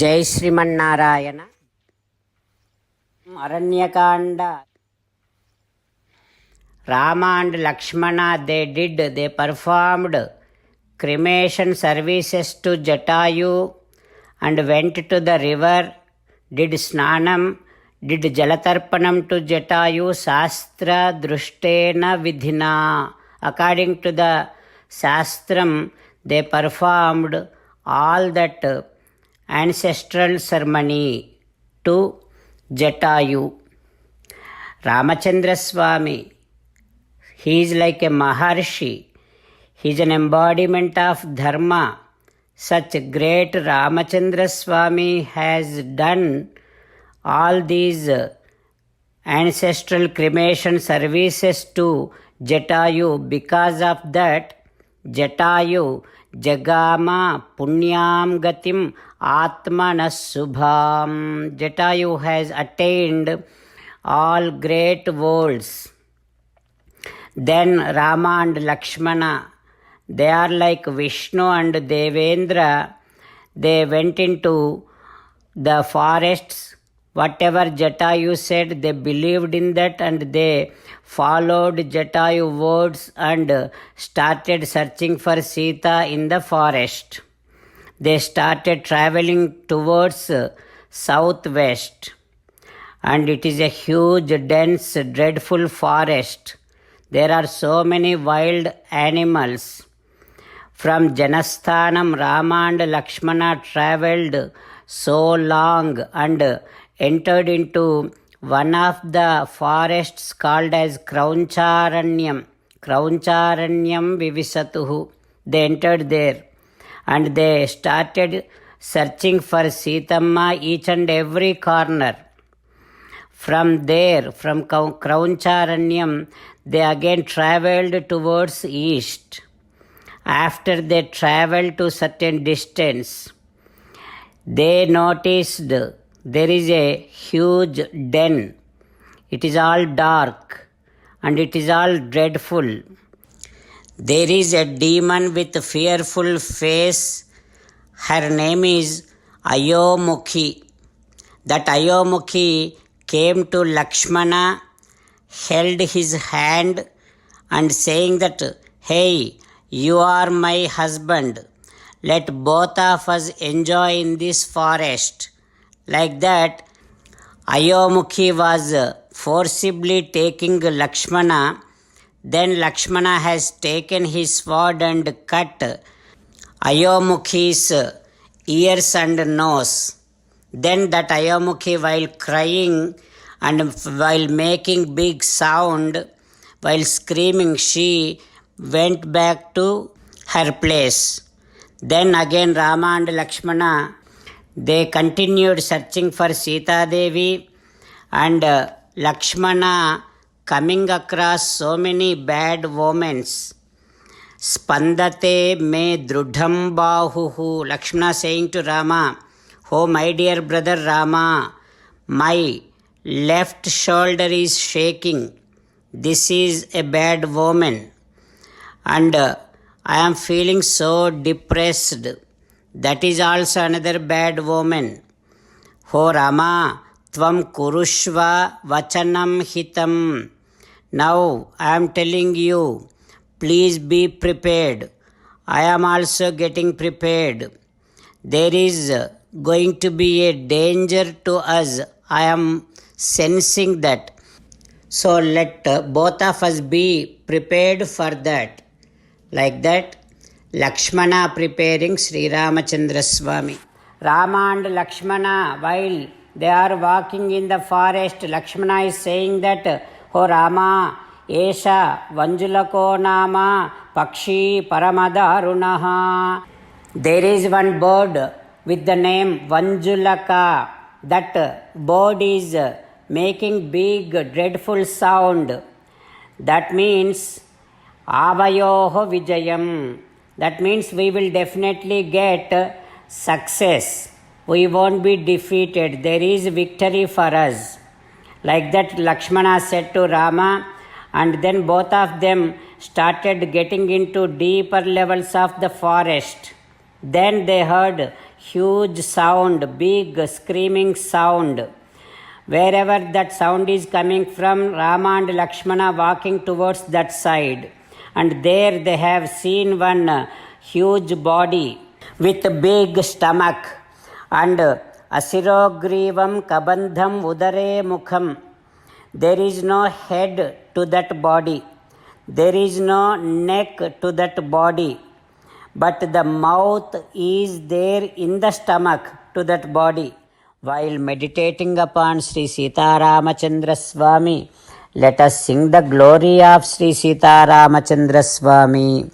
జై Srimannarayana. Aranya Kanda. Rama and Lakshmana, they performed cremation services to Jatayu and went to the river, did snanam, did jalatarpanam to Jatayu Shastra Drushtena Vidhina. According to the Shastram, they performed all that ancestral ceremony to Jatayu. Ramachandra Swami, he is like a Maharshi. He is an embodiment of Dharma. Such great Ramachandra Swami has done all these ancestral cremation services to Jatayu. Because of that, Jatayu Jagama Punyam Gatim Atmana Subham. Jatayu has attained all great worlds. Then Rama and Lakshmana, they are like Vishnu and Devendra. They went into the forests. Whatever Jatayu said, they believed in that and they followed Jatayu words and started searching for Sita in the forest. They started traveling towards southwest, and it is a huge, dense, dreadful forest. There are so many wild animals. From Janasthanam, Rama and Lakshmana traveled so long and entered into one of the forests called as Kraunacharanyam. Kraunacharanyam Vivisatuhu. They entered there and they started searching for Sitamma each and every corner. From there, from Kraunacharanyam, they again traveled towards east. After they traveled to certain distance, they noticed there is a huge den. It is all dark and it is all dreadful. There is a demon with a fearful face. Her name is Ayomukhi. That Ayomukhi came to Lakshmana, held his hand and saying that, "Hey, you are my husband. Let both of us enjoy in this forest." Like that, Ayomukhi was forcibly taking Lakshmana. Then Lakshmana has taken his sword and cut Ayomukhi's ears and nose. Then that Ayomukhi, while crying and while making big sound, while screaming, she went back to her place. Then again Rama and Lakshmana, they continued searching for Sita Devi, and Lakshmana coming across so many bad omens. Spandate me drudham bahuhu. Lakshmana saying to Rama, "Oh my dear brother Rama, my left shoulder is shaking. This is a bad omen. And I am feeling so depressed. That is also another bad omen. Oh Rama, tvam kurushva vachanam hitam." Now I am telling you, please be prepared. I am also getting prepared. There is going to be a danger to us. I am sensing that. So let both of us be prepared for that. Like that, Lakshmana preparing Sri Ramachandra Swami. Rama and Lakshmana, while they are walking in the forest, Lakshmana is saying that, "Oh Rama, Esha Vanjulako Nama Pakshi Paramadarunaha." There is one bird with the name Vanjulaka. That bird is making big dreadful sound. That means Avayoho Vijayam. That means we will definitely get success. We won't be defeated. There is victory for us. Like that, Lakshmana said to Rama, and then both of them started getting into deeper levels of the forest. Then they heard huge sound, big screaming sound. Wherever that sound is coming from, Rama and Lakshmana walking towards that side. And there they have seen one huge body with a big stomach. And Asirogrivam Kabandham Udare Mukham. There is no head to that body. There is no neck to that body. But the mouth is there in the stomach to that body. While meditating upon Sri Sita Ramachandra Swami, let us sing the glory of Sri Sita Ramachandra Swami.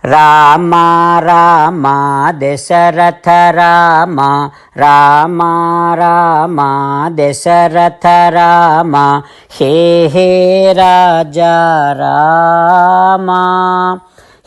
Rama Rama Dasaratha Rama, Rama Rama Dasaratha Rama, He He Raja Rama,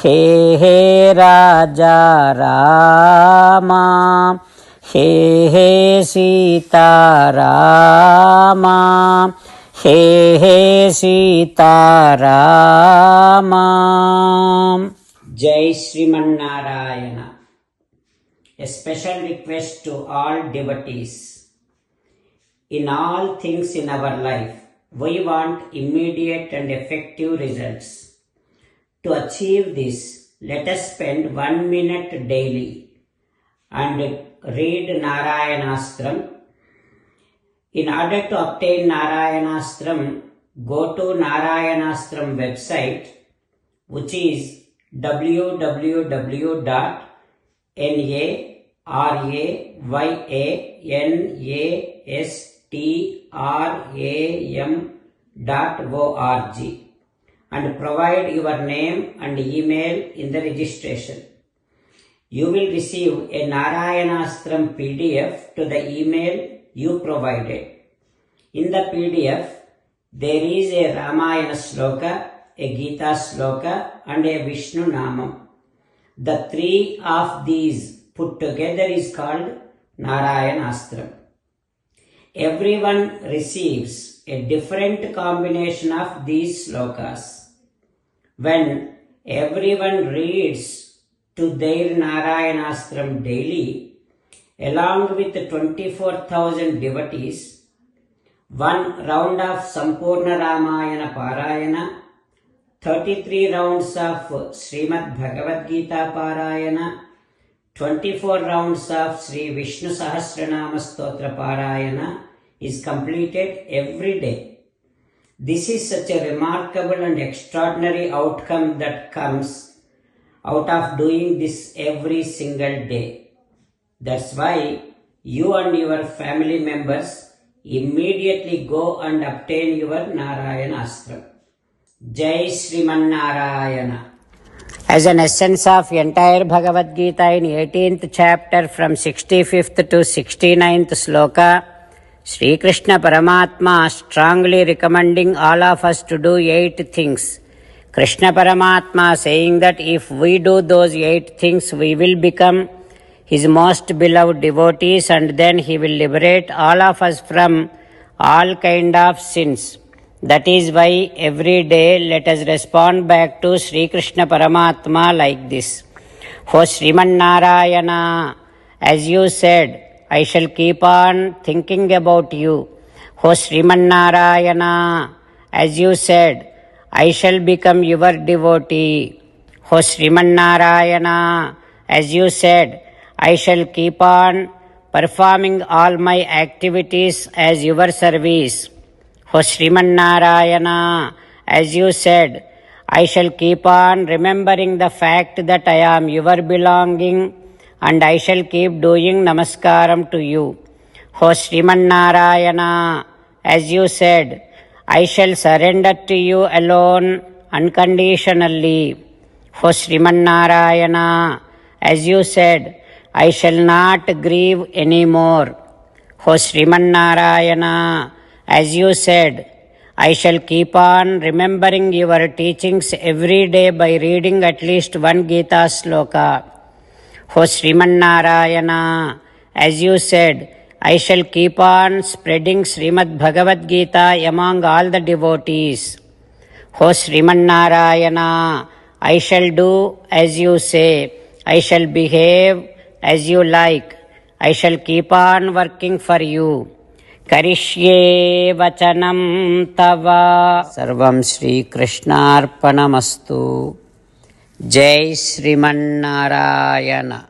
He He Raja Rama, He He Sita Rama, He He Sita Rama. Jai Sriman Narayana. A special request to all devotees. In all things in our life, we want immediate and effective results. To achieve this, let us spend 1 minute daily and read Narayanastram. In order to obtain Narayanastram, go to Narayanastram website, which is www.narayanastram.org, and provide your name and email in the registration. You will receive a Narayanastram PDF to the email you provided. In the PDF, there is a Ramayana Sloka, a Gita Sloka, and a Vishnu Namam. The three of these put together is called Narayanastram. Everyone receives a different combination of these slokas. When everyone reads to their Narayanastram daily, along with 24,000 devotees, one round of Sampurna Ramayana Parayana, 33 rounds of Srimad Bhagavad Gita Parayana, 24 rounds of Sri Vishnu Sahasranama Stotra Parayana is completed every day. This is such a remarkable and extraordinary outcome that comes out of doing this every single day. That's why you and your family members immediately go and obtain your Narayanastram. Jai Sriman Narayana. As an essence of entire Bhagavad Gita in 18th chapter from 65th to 69th sloka, Sri Krishna Paramatma strongly recommending all of us to do 8 things. Krishna Paramatma saying that if we do those 8 things, we will become His most beloved devotees, and then He will liberate all of us from all kind of sins. That is why every day let us respond back to Sri Krishna Paramatma like this. O Sriman Narayana, as you said, I shall keep on thinking about you. O Sriman Narayana, as you said, I shall become your devotee. O Sriman Narayana, as you said, I shall keep on performing all my activities as your service. O Sriman Narayana, as you said, I shall keep on remembering the fact that I am your belonging, and I shall keep doing namaskaram to you. O Sriman Narayana, as you said, I shall surrender to you alone unconditionally. O Sriman Narayana, as you said, I shall not grieve anymore. O Sriman Narayana, as you said, I shall keep on remembering your teachings every day by reading at least 1 Gita sloka. O Sriman Narayana, as you said, I shall keep on spreading Srimad Bhagavad Gita among all the devotees. O Sriman Narayana, I shall do as you say. I shall behave as you like. I shall keep on working for you. కరిష్యే వచనం తవ. సర్వం శ్రీకృష్ణార్పణమస్తు. జై శ్రీమన్నారాయణ.